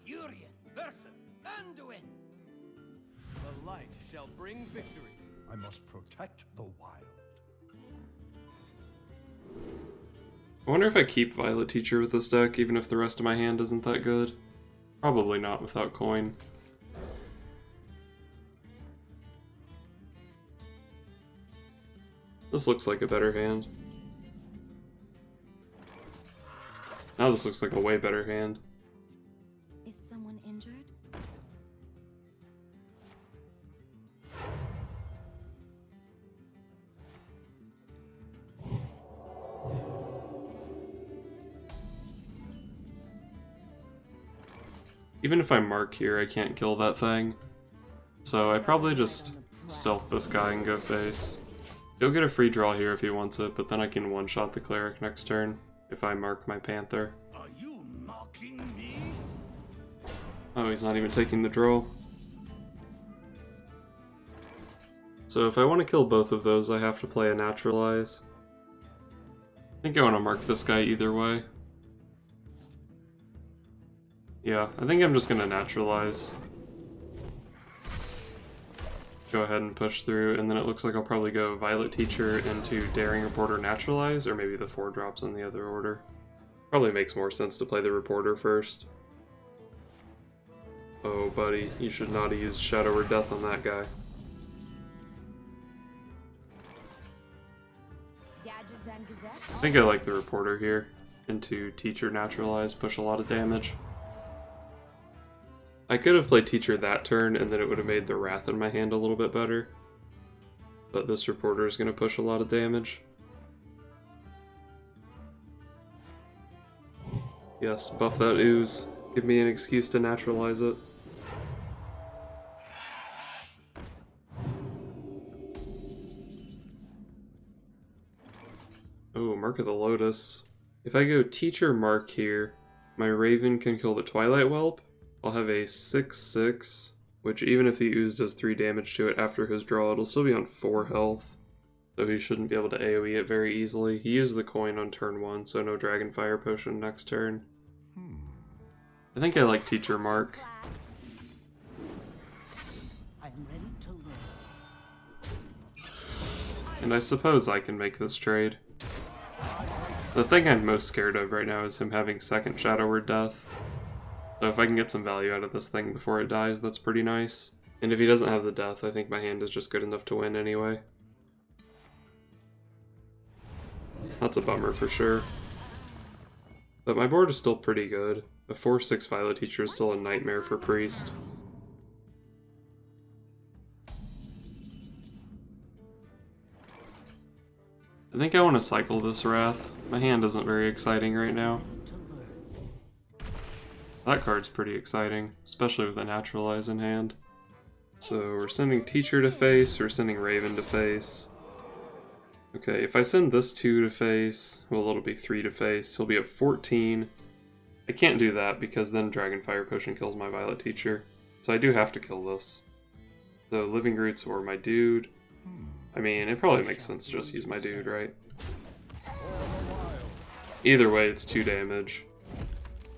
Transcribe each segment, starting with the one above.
Urian versus Anduin. The light shall bring victory. I must protect the wild. I wonder if I keep Violet Teacher with this deck, even if the rest of my hand isn't that good. Probably not without coin. This looks like a better hand. Now this looks like a way better hand. Is someone injured? Even if I mark here, I can't kill that thing. So I probably just stealth this guy and go face. He'll get a free draw here if he wants it, but then I can one-shot the cleric next turn if I mark my panther. Are you mocking me? Oh, he's not even taking the draw. So if I want to kill both of those, I have to play a naturalize. I think I want to mark this guy either way. Yeah, I think I'm just going to naturalize. Go ahead and push through, and then it looks like I'll probably go Violet Teacher into Daring Reporter Naturalize, or maybe the 4 drops in the other order. Probably makes more sense to play the Reporter first. Oh, buddy, you should not have used Shadow or Death on that guy. I think I like the Reporter here. Into Teacher Naturalize, push a lot of damage. I could have played Teacher that turn, and then it would have made the Wrath in my hand a little bit better. But this Reporter is going to push a lot of damage. Yes, buff that ooze. Give me an excuse to naturalize it. Oh, Mark of the Lotus. If I go Teacher Mark here, my Raven can kill the Twilight Whelp. I'll have a 6/6, which even if the ooze does 3 damage to it after his draw, it'll still be on 4 health. So he shouldn't be able to AoE it very easily. He used the coin on turn 1, so no Dragonfire Potion next turn. I think I like Teacher Mark. I'm ready to learn. And I suppose I can make this trade. The thing I'm most scared of right now is him having second Shadow or Death. So if I can get some value out of this thing before it dies, that's pretty nice. And if he doesn't have the death, I think my hand is just good enough to win anyway. That's a bummer for sure. But my board is still pretty good. A 4/6 Violet Teacher is still a nightmare for Priest. I think I want to cycle this Wrath. My hand isn't very exciting right now. That card's pretty exciting, especially with a Naturalize in hand. So we're sending Teacher to face, we're sending Raven to face. Okay, if I send this 2 to face, well, it'll be 3 to face. He'll be at 14. I can't do that because then Dragonfire Potion kills my Violet Teacher. So I do have to kill this. So Living Roots or my dude. I mean, it probably makes sense to just use my dude, right? Either way, it's 2 damage.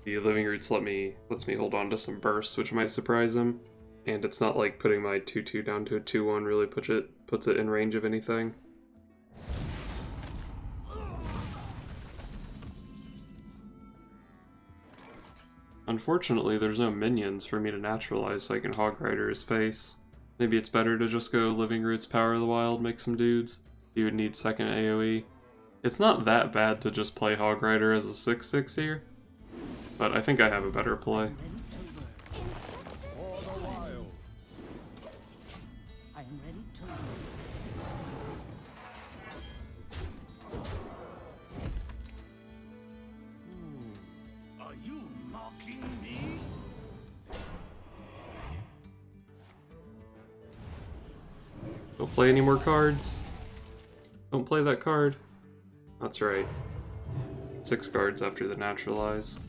The Living Roots lets me hold on to some burst, which might surprise him. And it's not like putting my 2/2 down to a 2/1 really puts it in range of anything. Unfortunately, there's no minions for me to naturalize so I can Hogrider his face. Maybe it's better to just go Living Roots, Power of the Wild, make some dudes. You would need second AoE. It's not that bad to just play Hogrider as a 6/6 here. But I think I have a better play. I'm ready to learn. Are you mocking me? Don't play any more cards. Don't play that card. That's right. 6 cards after the naturalize.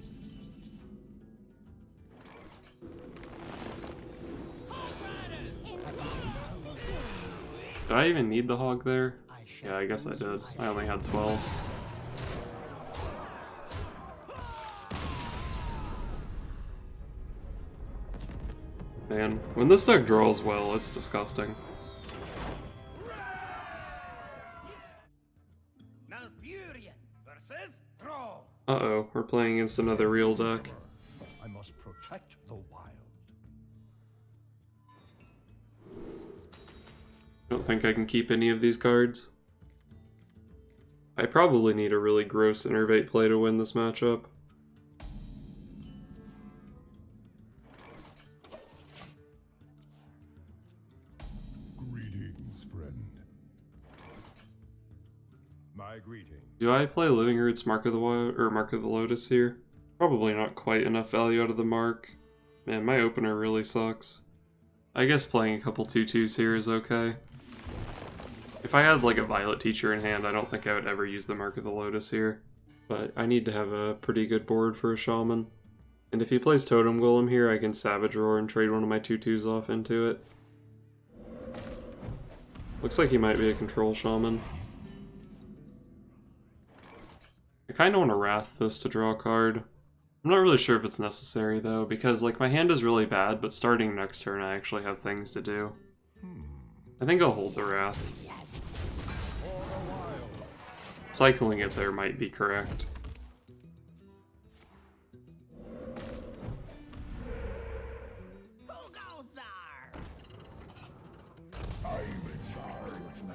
Did I even need the hog there? Yeah, I guess I did. I only had 12. Man, when this deck draws well, it's disgusting. Malfurion versus Thrall. Uh-oh, we're playing against another real deck. I must protect the wild. Don't think I can keep any of these cards. I probably need a really gross Innervate play to win this matchup. Greetings, friend. My greetings. Do I play Living Roots Mark of the Wild or Mark of the Lotus here? Probably not quite enough value out of the mark. Man, my opener really sucks. I guess playing a couple 2/2s here is okay. If I had like a Violet Teacher in hand, I don't think I would ever use the Mark of the Lotus here. But I need to have a pretty good board for a Shaman. And if he plays Totem Golem here, I can Savage Roar and trade one of my 2/2s off into it. Looks like he might be a Control Shaman. I kind of want to Wrath this to draw a card. I'm not really sure if it's necessary though, because like my hand is really bad, but starting next turn I actually have things to do. I think I'll hold the Wrath. Cycling it there might be correct. Who goes there? I'm in charge now.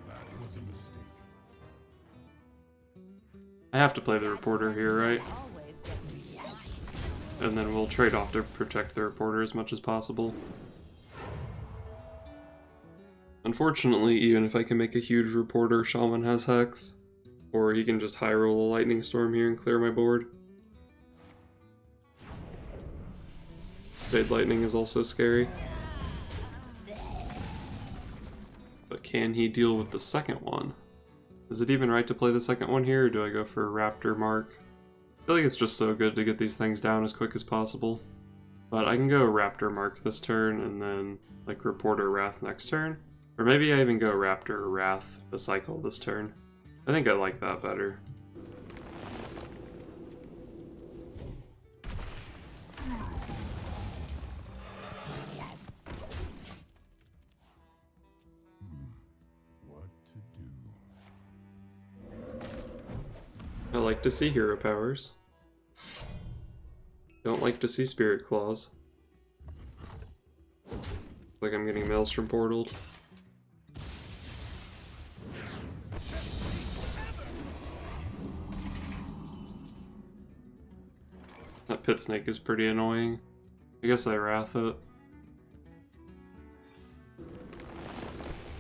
That was a mistake. I have to play the Reporter here, right? And then we'll trade off to protect the Reporter as much as possible. Unfortunately, even if I can make a huge Reporter, Shaman has Hex. Or he can just high roll a Lightning Storm here and clear my board. Jade Lightning is also scary. But can he deal with the second one? Is it even right to play the second one here, or do I go for a Raptor Mark? I feel like it's just so good to get these things down as quick as possible. But I can go Raptor Mark this turn, and then like Reporter Wrath next turn. Or maybe I even go Raptor Wrath the cycle this turn. I think I like that better. What to do? I like to see hero powers. Don't like to see Spirit Claws. Like I'm getting Maelstrom portaled. That Pit Snake is pretty annoying. I guess I Wrath it.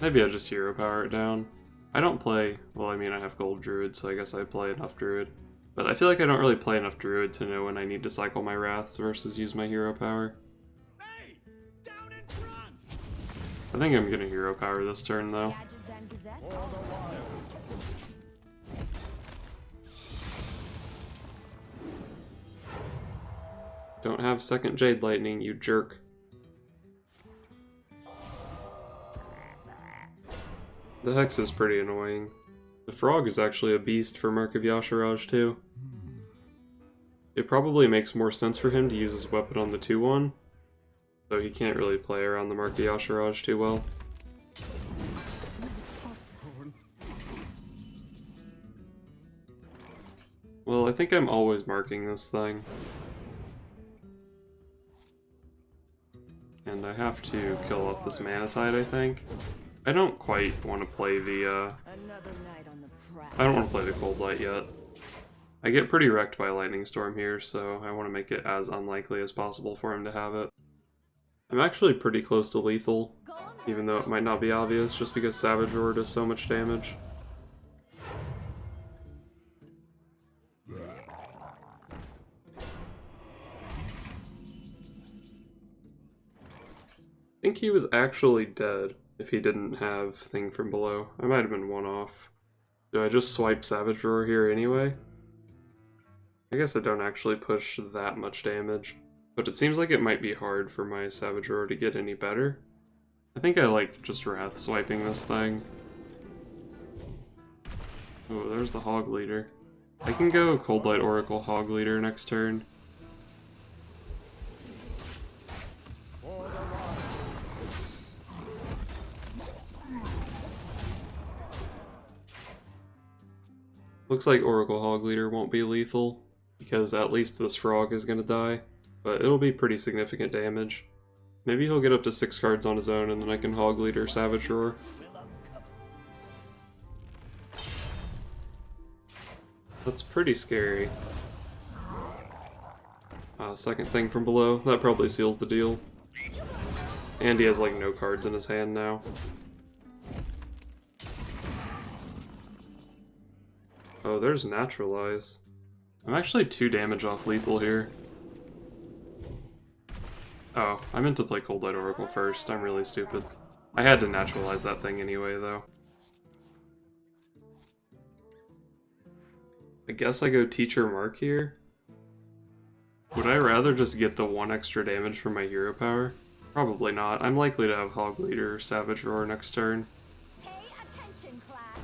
Maybe I just hero power it down. I don't play, well I mean I have Gold Druid, so I guess I play enough Druid. But I feel like I don't really play enough Druid to know when I need to cycle my Wraths versus use my hero power. Hey, down in front. I think I'm gonna hero power this turn though. Don't have second Jade Lightning, you jerk. The Hex is pretty annoying. The Frog is actually a beast for Mark of Yasharaj too. It probably makes more sense for him to use his weapon on the 2/1, so he can't really play around the Mark of Yasharaj too well. Well, I think I'm always marking this thing. And I have to kill off this Manatide, I think. I don't quite want to play the, I don't want to play the Cold Light yet. I get pretty wrecked by Lightning Storm here, so I want to make it as unlikely as possible for him to have it. I'm actually pretty close to lethal, even though it might not be obvious, just because Savage Roar does so much damage. I think he was actually dead if he didn't have Thing from Below. I might have been one off. Do I just swipe Savage Roar here anyway? I guess I don't actually push that much damage, but it seems like it might be hard for my Savage Roar to get any better. I think I like just Wrath swiping this thing. Oh, there's the Hogleader. I can go Cold Light Oracle Hogleader next turn. Looks like Oracle Hogleader won't be lethal, because at least this frog is gonna die, but it'll be pretty significant damage. Maybe he'll get up to 6 cards on his own and then I can Hogleader Savage Roar. That's pretty scary. Second thing from below, that probably seals the deal. And he has like no cards in his hand now. Oh, there's Naturalize. I'm actually 2 damage off lethal here. Oh, I meant to play Cold Light Oracle first. I'm really stupid. I had to Naturalize that thing anyway, though. I guess I go Teacher Mark here. Would I rather just get the 1 extra damage from my hero power? Probably not. I'm likely to have Hogleader or Savage Roar next turn. Pay attention, class.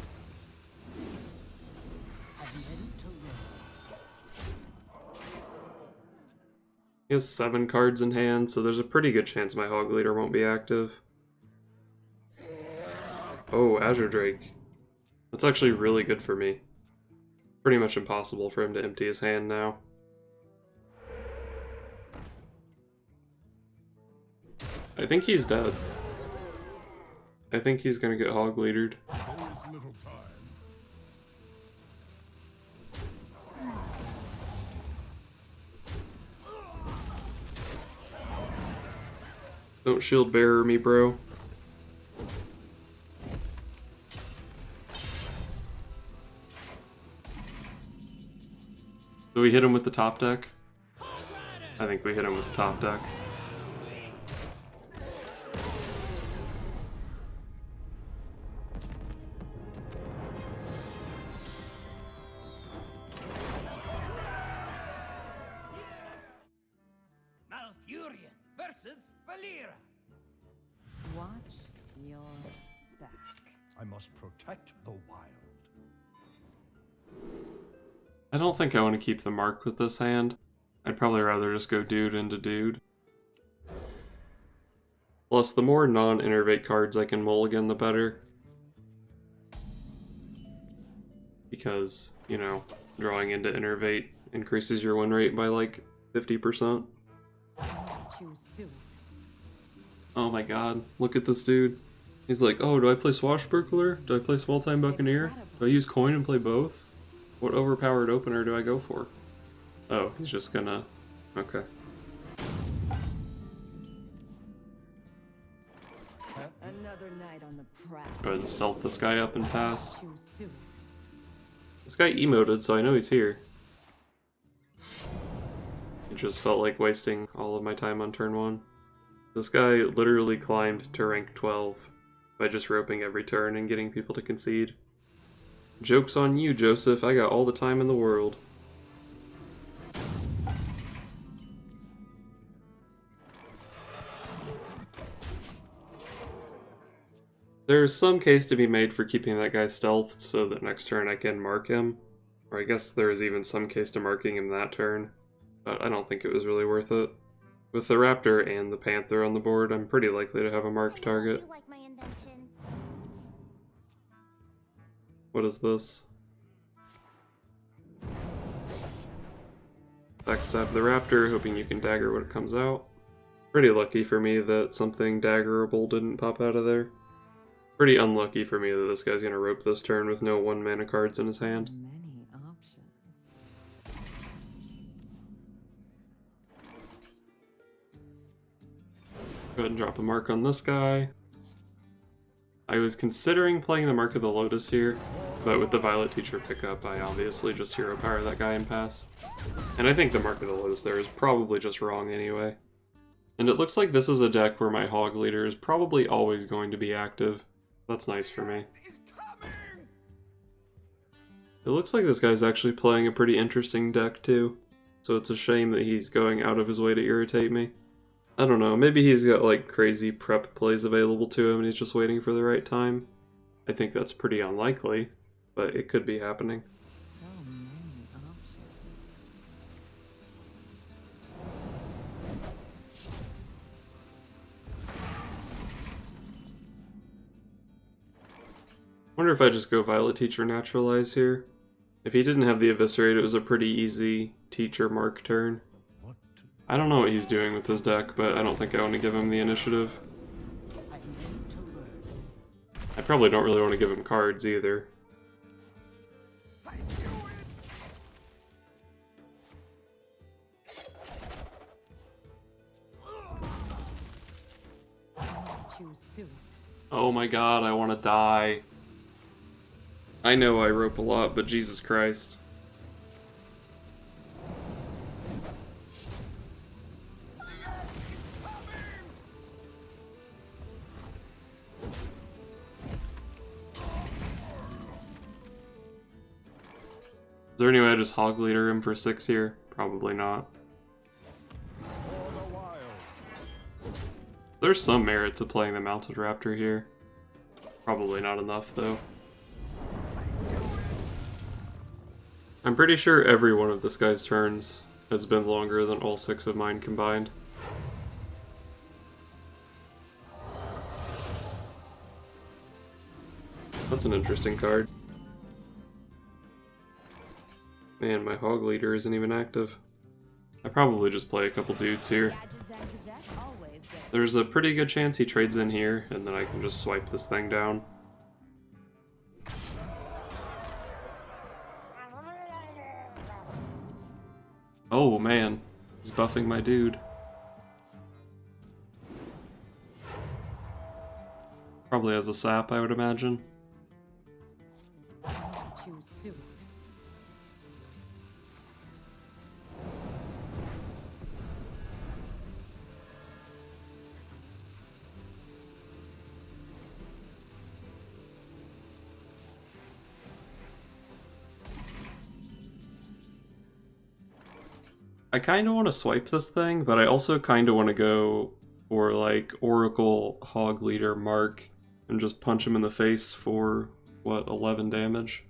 He has 7 cards in hand, so there's a pretty good chance my Hogleader won't be active. Oh, Azure Drake. That's actually really good for me. Pretty much impossible for him to empty his hand now. I think he's dead. I think he's gonna get Hogleadered. There's little time. Don't shield bearer me, bro. Do we hit him with the top deck? I think we hit him with the top deck. Malfurion versus Valera. Watch your back. I must protect the wild. I don't think I want to keep the mark with this hand. I'd probably rather just go dude into dude. Plus, the more non-innervate cards I can mulligan, the better. Because, you know, drawing into innervate increases your win rate by like 50%. Choose soon. Oh my god, look at this dude. He's like, oh, do I play Swashbuckler? Do I play Small Time Buccaneer? Do I use coin and play both? What overpowered opener do I go for? Oh, he's just gonna... Okay. Another night on the prowl. Go ahead and stealth this guy up and pass. Choose soon. This guy emoted, so I know he's here. It just felt like wasting all of my time on turn 1. This guy literally climbed to rank 12 by just roping every turn and getting people to concede. Joke's on you, Joseph. I got all the time in the world. There's some case to be made for keeping that guy stealthed so that next turn I can mark him. Or I guess there is even some case to marking him that turn. But I don't think it was really worth it. With the Raptor and the Panther on the board, I'm pretty likely to have a marked target. You like my invention? What is this? Backstab the Raptor, hoping you can dagger when it comes out. Pretty lucky for me that something daggerable didn't pop out of there. Pretty unlucky for me that this guy's gonna rope this turn with no 1 mana cards in his hand. Many options. Go ahead and drop a mark on this guy. I was considering playing the Mark of the Lotus here, but with the Violet Teacher pickup, I obviously just hero power that guy and pass. And I think the Mark of the Lotus there is probably just wrong anyway. And it looks like this is a deck where my Hogleader is probably always going to be active. That's nice for me. It looks like this guy's actually playing a pretty interesting deck too, so it's a shame that he's going out of his way to irritate me. I don't know, maybe he's got like crazy prep plays available to him and he's just waiting for the right time. I think that's pretty unlikely, but it could be happening. So many options. Wonder if I just go Violet Teacher Naturalize here. If he didn't have the Eviscerate, it was a pretty easy teacher mark turn. What? I don't know what he's doing with his deck, but I don't think I want to give him the initiative. I probably don't really want to give him cards either. Choose soon. Oh my god, I want to die. I know I rope a lot, but Jesus Christ. Is there any way I just Hogleader him for 6 here? Probably not. There's some merit to playing the Mounted Raptor here. Probably not enough, though. I'm pretty sure every one of this guy's turns has been longer than all 6 of mine combined. That's an interesting card. Man, my Hogleader isn't even active. I probably just play a couple dudes here. There's a pretty good chance he trades in here, and then I can just swipe this thing down. Oh man, he's buffing my dude. Probably has a sap, I would imagine. Choose soon. I kind of want to swipe this thing, but I also kind of want to go for like Oracle Hogleader Mark and just punch him in the face for, what, 11 damage?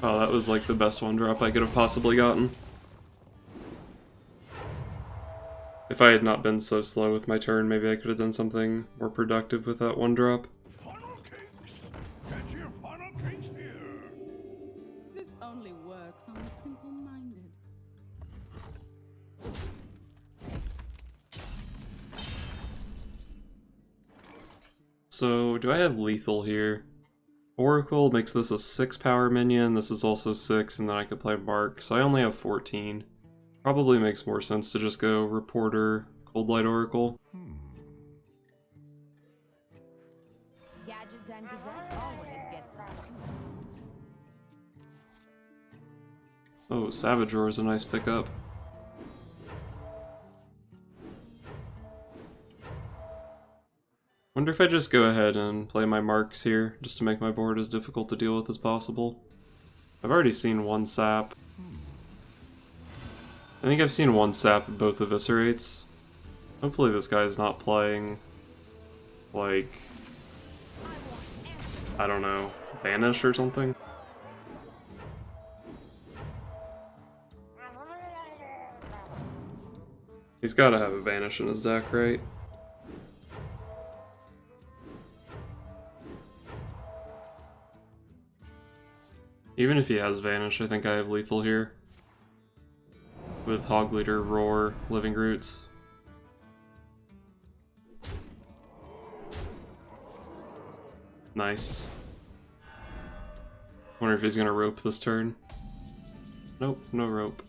Oh, that was like the best one drop I could have possibly gotten. If I had not been so slow with my turn, maybe I could have done something more productive with that one drop. Funnel cakes! Get your funnel cakes here! This only works on the simple-minded. So, do I have lethal here? Oracle makes this a 6 power minion, this is also 6, and then I could play Mark, so I only have 14. Probably makes more sense to just go Reporter, Cold Light Oracle. Gadgets and Gazette always gets the scoop. Oh, Savage Roar is a nice pickup. Wonder if I just go ahead and play my marks here, just to make my board as difficult to deal with as possible. I've already seen one sap. I think I've seen one sap at both Eviscerates. Hopefully this guy's not playing, like, I don't know, Vanish or something? He's gotta have a Vanish in his deck, right? Even if he has Vanish, I think I have lethal here. With Hogleader, Roar, Living Roots. Nice. Wonder if he's gonna rope this turn. Nope, no rope.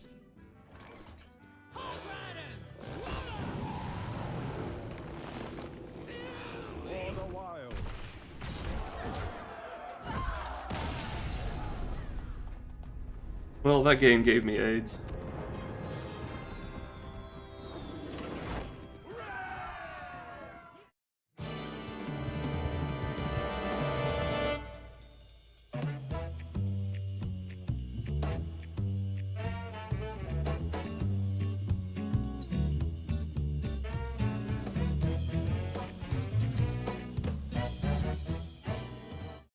Well, that game gave me AIDS.